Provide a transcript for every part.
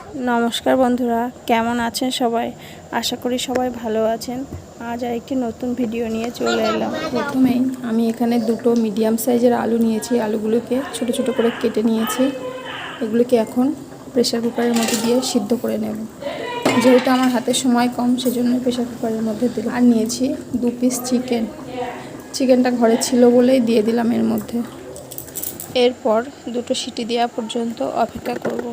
নমস্কার বন্ধুরা, কেমন আছেন সবাই? আশা করি সবাই ভালো আছেন। আজ আরেকটি নতুন ভিডিও নিয়ে চলে এলাম। প্রথমেই আমি এখানে দুটো মিডিয়াম সাইজের আলু নিয়েছি। আলুগুলোকে ছোট ছোট করে কেটে নিয়েছি। এগুলোকে এখন প্রেসার কুকারের মধ্যে দিয়ে সিদ্ধ করে নেব। যেহেতু আমার হাতে সময় কম, সেজন্য প্রেসার কুকারের মধ্যে দিলাম। আর নিয়েছি 2 পিস চিকেনটা ঘরে ছিল বলেই দিয়ে দিলাম এর মধ্যে। এরপর দুটো সিটি দেওয়া পর্যন্ত অপেক্ষা করব।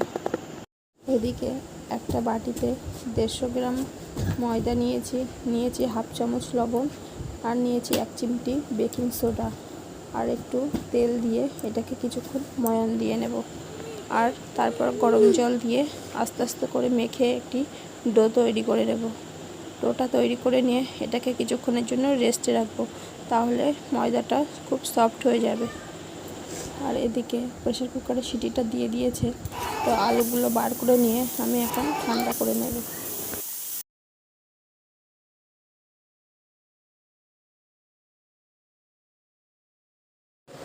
এদিকে একটা বাটিতে 150 গ্রাম ময়দা নিয়েছি হাফ চামচ লবণ, আর নিয়েছি 1 চিমটি বেকিং সোডা, আর একটু তেল দিয়ে এটাকে কিছুক্ষণ ময়ান দিয়ে নেব। আর তারপর গরম জল দিয়ে আস্তে আস্তে করে মেখে একটি ডো তৈরি করে নেব। ডোটা তৈরি করে নিয়ে এটাকে কিছুক্ষণের জন্য রেস্টে রাখবো, তাহলে ময়দাটা খুব সফট হয়ে যাবে। আর এদিকে প্রেসার কুকারে সিটিটা দিয়ে দিয়েছে, তো আলুগুলো বার করে নিয়ে আমি এখন ঠান্ডা করে নেব।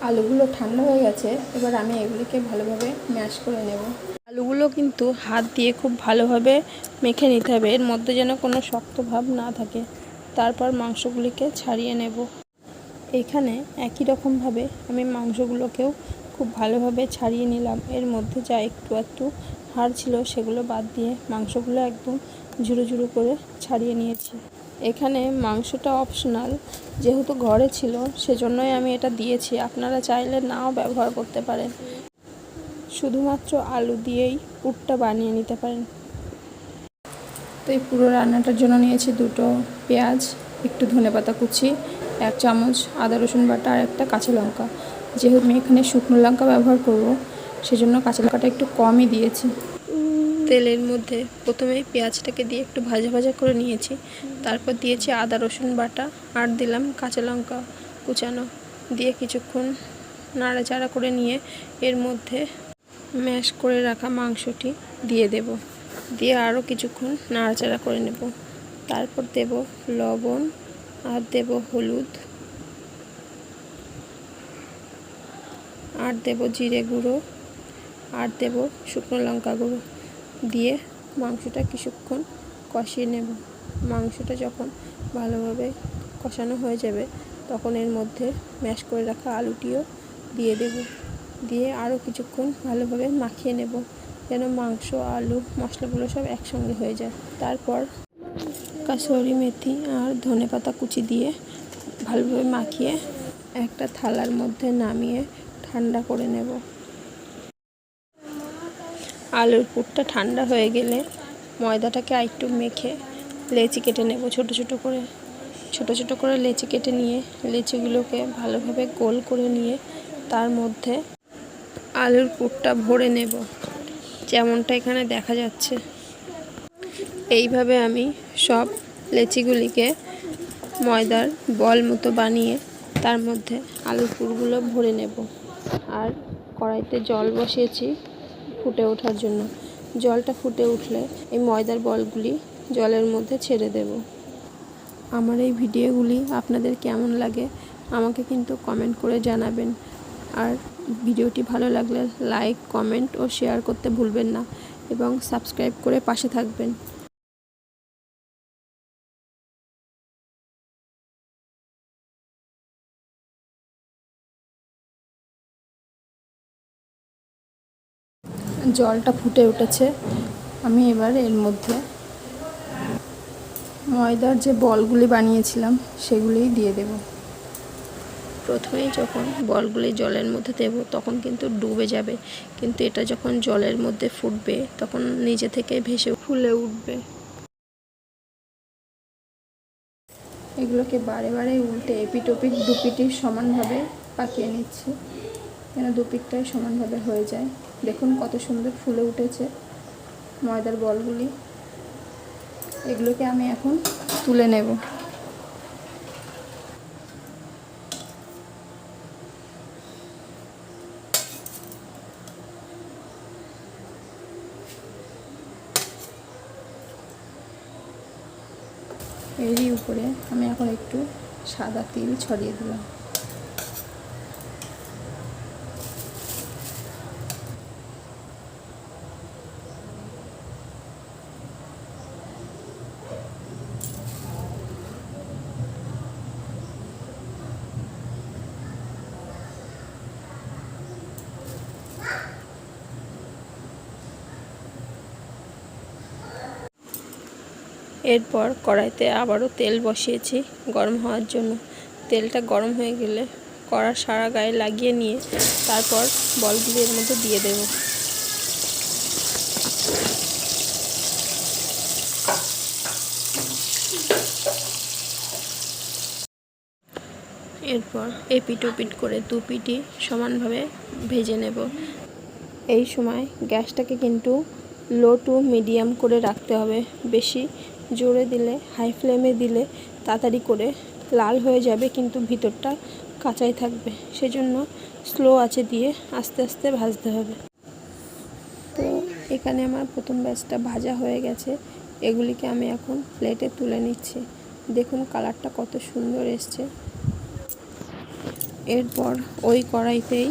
আলুগুলো ঠান্ডা হয়ে গেছে, এবার আমি এগুলিকে ভালোভাবে ম্যাশ করে নেব। আলুগুলো কিন্তু হাত দিয়ে খুব ভালোভাবে মেখে নিতে হবে, এর মধ্যে যেন কোনো শক্ত ভাব না থাকে। তারপর মাংসগুলিকে ছাড়িয়ে নেব। এখানে একই রকমভাবে আমি মাংসগুলোকেও খুব ভালোভাবে ছাড়িয়ে নিলাম। এর মধ্যে যা একটু হাড় ছিল সেগুলো বাদ দিয়ে মাংসগুলো একদম ঝুরো ঝুরো করে ছাড়িয়ে নিয়েছি। এখানে মাংসটা অপশনাল, যেহেতু ঘরে ছিল সেজন্যই আমি এটা দিয়েছি। আপনারা চাইলে নাও ব্যবহার করতে পারেন, শুধুমাত্র আলু দিয়েই পুরটা বানিয়ে নিতে পারেন। তো এই পুরো রান্নাটার জন্য নিয়েছি 2টো পেঁয়াজ, একটু ধনেপাতা কুচি, 1 চামচ আদা রসুন বাটা, আর একটা কাঁচা লঙ্কা। যেহেতু আমি এখানে শুকনো লঙ্কা ব্যবহার করব, সেজন্য কাঁচা লঙ্কাটা একটু কমই দিয়েছি। তেলের মধ্যে প্রথমেই পেঁয়াজটাকে দিয়ে একটু ভাজা ভাজা করে নিয়েছি। তারপর দিয়েছি আদা রসুন বাটা, আর দিলাম কাঁচা লঙ্কা কুচানো, দিয়ে কিছুক্ষণ নাড়াচাড়া করে নিয়ে এর মধ্যে ম্যাশ করে রাখা মাংসটি দিয়ে দেব। দিয়ে আরও কিছুক্ষণ নাড়াচাড়া করে নেব। তারপর দেব লবণ, আর দেব হলুদ, আর দেব জিরে গুঁড়ো, আর দেব শুকনো লঙ্কা গুঁড়ো, দিয়ে মাংসটা কিছুক্ষণ কষিয়ে নেব। মাংসটা যখন ভালোভাবে কষানো হয়ে যাবে, তখন এর মধ্যে ম্যাশ করে রাখা আলুটিও দিয়ে দেব। দিয়ে আরও কিছুক্ষণ ভালোভাবে মাখিয়ে নেব, যেন মাংস, আলু, মশলাগুলো সব একসঙ্গে হয়ে যায়। তারপর কাসুরি মেথি আর ধনেপাতা কুচি দিয়ে ভালোভাবে মাখিয়ে একটা থালার মধ্যে নামিয়ে ঠান্ডা করে নেব। আলুর পুরটা ঠান্ডা হয়ে গেলে ময়দাটাকে আরেকটু মেখে লেচি কেটে নেব। ছোট ছোট করে লেচি কেটে নিয়ে লেচিগুলোকে ভালোভাবে গোল করে নিয়ে তার মধ্যে আলুর পুরটা ভরে নেব, যেমনটা এখানে দেখা যাচ্ছে। এইভাবে আমি সব লেচিগুলিকে ময়দার বল মতো বানিয়ে তার মধ্যে আলুর পুরগুলো ভরে নেব। আর কড়াইতে জল বসিয়েছি ফুটে ওঠার জন্য। জলটা ফুটে উঠলে এই ময়দার বলগুলি জলের মধ্যে ছেড়ে দেব। আমার এই ভিডিওগুলি আপনাদের কেমন লাগে আমাকে কিন্তু কমেন্ট করে জানাবেন। আর ভিডিওটি ভালো লাগলে লাইক, কমেন্ট ও শেয়ার করতে ভুলবেন না, এবং সাবস্ক্রাইব করে পাশে থাকবেন। জলটা ফুটে উঠেছে, আমি এবার এর মধ্যে ময়দার যে বলগুলি বানিয়েছিলাম সেগুলিই দিয়ে দেব। প্রথমেই যখন বলগুলি জলের মধ্যে দেব তখন কিন্তু ডুবে যাবে, কিন্তু এটা যখন জলের মধ্যে ফুটবে তখন নিজে থেকে ভেসে ফুলে উঠবে। এগুলোকে বারে বারে উল্টে এপিট ওপিট দুপিটি সমানভাবে পাকিয়ে নিচ্ছি, যেন দুপিটটাই সমানভাবে হয়ে যায়। দেখুন কত সুন্দর ফুলে উঠেছে ময়দার বলগুলি। এগুলোকে আমি এখন তুলে নেব। এরই উপরে আমি এখন একটু সাদা তিল ছড়িয়ে দিলাম। এরপর কড়াইতে আবারও তেল বসিয়েছি গরম হওয়ার জন্য। তেলটা গরম হয়ে গেলে কড়ার সারা গায়ে লাগিয়ে নিয়ে তারপর বলগুলি এর মধ্যে দিয়ে দেব। এরপর এপিট ওপিট করে দু পিঠই সমানভাবে ভেজে নেব। এই সময় গ্যাসটাকে কিন্তু লো টু মিডিয়াম করে রাখতে হবে। বেশি জোরে দিলে, হাই ফ্লেমে দিলে তাড়াতাড়ি করে লাল হয়ে যাবে, কিন্তু ভিতরটা কাঁচাই থাকবে। সেজন্য স্লো আঁচে দিয়ে আস্তে আস্তে ভাজতে হবে। তো এখানে আমার প্রথম ব্যাচটা ভাজা হয়ে গেছে। এগুলিকে আমি এখন প্লেটে তুলে নিচ্ছি। দেখুন কালারটা কত সুন্দর এসছে। এরপর ওই কড়াইতেই,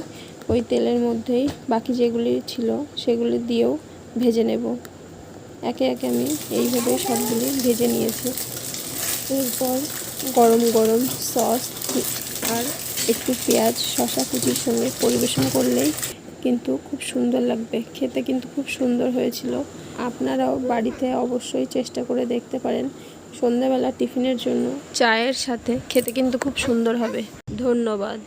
ওই তেলের মধ্যেই বাকি যেগুলি ছিল সেগুলি দিয়েও ভেজে নেব। একে একে আমি এইভাবে সবগুলি ভেজে নিয়েছি। এরপর গরম গরম সস আর একটু পেঁয়াজ শসা কুচির সঙ্গে পরিবেশন করলেই কিন্তু খুব সুন্দর লাগবে। খেতে কিন্তু খুব সুন্দর হয়েছিল। আপনারাও বাড়িতে অবশ্যই চেষ্টা করে দেখতে পারেন। সন্ধ্যাবেলা টিফিনের জন্য চায়ের সাথে খেতে কিন্তু খুব সুন্দর হবে। ধন্যবাদ।